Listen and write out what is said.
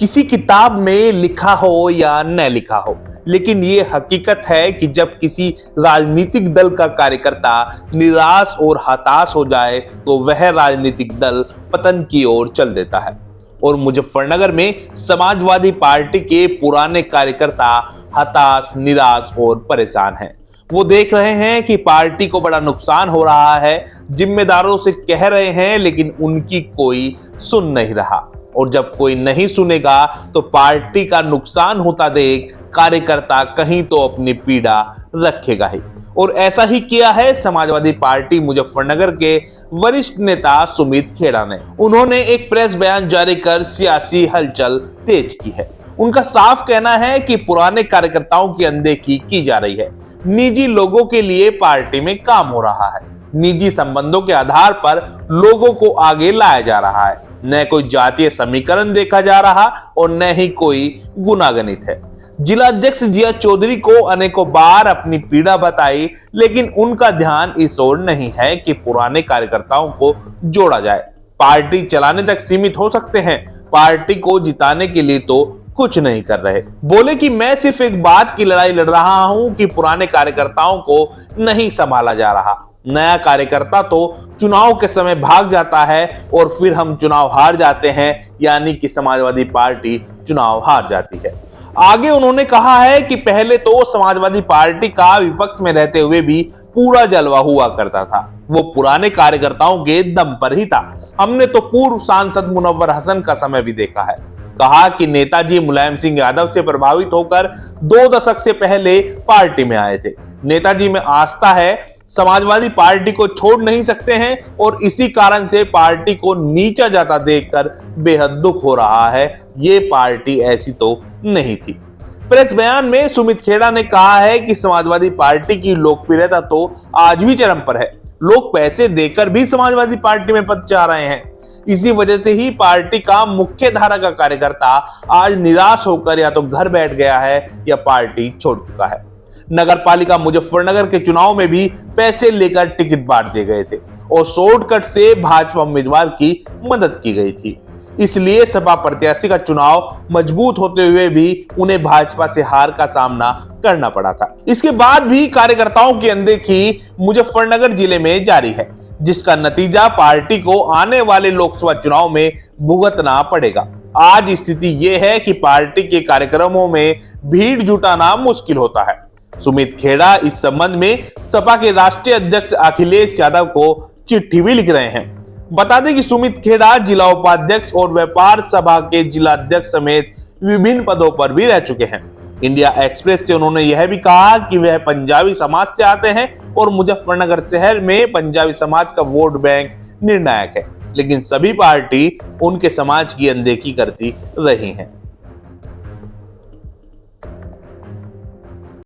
किसी किताब में लिखा हो या न लिखा हो, लेकिन ये हकीकत है कि जब किसी राजनीतिक दल का कार्यकर्ता निराश और हताश हो जाए तो वह राजनीतिक दल पतन की ओर चल देता है। और मुजफ्फरनगर में समाजवादी पार्टी के पुराने कार्यकर्ता हताश, निराश और परेशान हैं। वो देख रहे हैं कि पार्टी को बड़ा नुकसान हो रहा है, जिम्मेदारों से कह रहे हैं लेकिन उनकी कोई सुन नहीं रहा। और जब कोई नहीं सुनेगा तो पार्टी का नुकसान होता देख कार्यकर्ता कहीं तो अपनी पीड़ा रखेगा ही। और ऐसा ही किया है समाजवादी पार्टी मुजफ्फरनगर के वरिष्ठ नेता सुमित खेड़ा ने। उन्होंने एक प्रेस बयान जारी कर सियासी हलचल तेज की है। उनका साफ कहना है कि पुराने कार्यकर्ताओं की अनदेखी की जा रही है। निजी लोगों के लिए पार्टी में काम हो रहा है। निजी संबंधों के आधार पर लोगों को आगे लाया जा रहा है। न कोई जातीय समीकरण देखा जा रहा और न ही कोई गुनागणित है। जिला अध्यक्ष जिया चौधरी को अनेकों बार अपनी पीड़ा बताई, लेकिन उनका ध्यान इस ओर नहीं है कि पुराने कार्यकर्ताओं को जोड़ा जाए। पार्टी चलाने तक सीमित हो सकते हैं, पार्टी को जिताने के लिए तो कुछ नहीं कर रहे। बोले कि मैं सिर्फ एक बात की लड़ाई लड़ रहा हूं कि पुराने कार्यकर्ताओं को नहीं संभाला जा रहा। नया कार्यकर्ता तो चुनाव के समय भाग जाता है और फिर हम चुनाव हार जाते हैं, यानी कि समाजवादी पार्टी चुनाव हार जाती है। आगे उन्होंने कहा है कि पहले तो समाजवादी पार्टी का विपक्ष में रहते हुए भी पूरा जलवा हुआ करता था, वो पुराने कार्यकर्ताओं के दम पर ही था। हमने तो पूर्व सांसद मुनव्वर हसन का समय भी देखा है। कहा कि नेताजी मुलायम सिंह यादव से प्रभावित होकर 2 दशक से पहले पार्टी में आए थे। नेताजी में आस्था है, समाजवादी पार्टी को छोड़ नहीं सकते हैं और इसी कारण से पार्टी को नीचा जाता देखकर बेहद दुख हो रहा है। ये पार्टी ऐसी तो नहीं थी। प्रेस बयान में सुमित खेड़ा ने कहा है कि समाजवादी पार्टी की लोकप्रियता तो आज भी चरम पर है। लोग पैसे देकर भी समाजवादी पार्टी में पद चाह रहे हैं। इसी वजह से ही पार्टी का मुख्य धारा का कार्यकर्ता आज निराश होकर या तो घर बैठ गया है या पार्टी छोड़ चुका है। नगर पालिका मुजफ्फरनगर के चुनाव में भी पैसे लेकर टिकट बांट दिए गए थे और शॉर्टकट से भाजपा उम्मीदवार की मदद की गई थी। इसलिए सपा प्रत्याशी का चुनाव मजबूत होते हुए भी उन्हें भाजपा से हार का सामना करना पड़ा था। इसके बाद भी कार्यकर्ताओं की अनदेखी मुजफ्फरनगर जिले में जारी है, जिसका नतीजा पार्टी को आने वाले लोकसभा चुनाव में भुगतना पड़ेगा। आज स्थिति यह है कि पार्टी के कार्यक्रमों में भीड़ जुटाना मुश्किल होता है। सुमित खेड़ा इस संबंध में सपा के राष्ट्रीय अध्यक्ष अखिलेश यादव को चिट्ठी भी लिख रहे हैं। बता दें कि सुमित खेड़ा जिला उपाध्यक्ष और व्यापार सभा के जिला अध्यक्ष समेत विभिन्न पदों पर भी रह चुके हैं। इंडिया एक्सप्रेस से उन्होंने यह भी कहा कि वह पंजाबी समाज से आते हैं और मुजफ्फरनगर शहर में पंजाबी समाज का वोट बैंक निर्णायक है, लेकिन सभी पार्टी उनके समाज की अनदेखी करती रही है।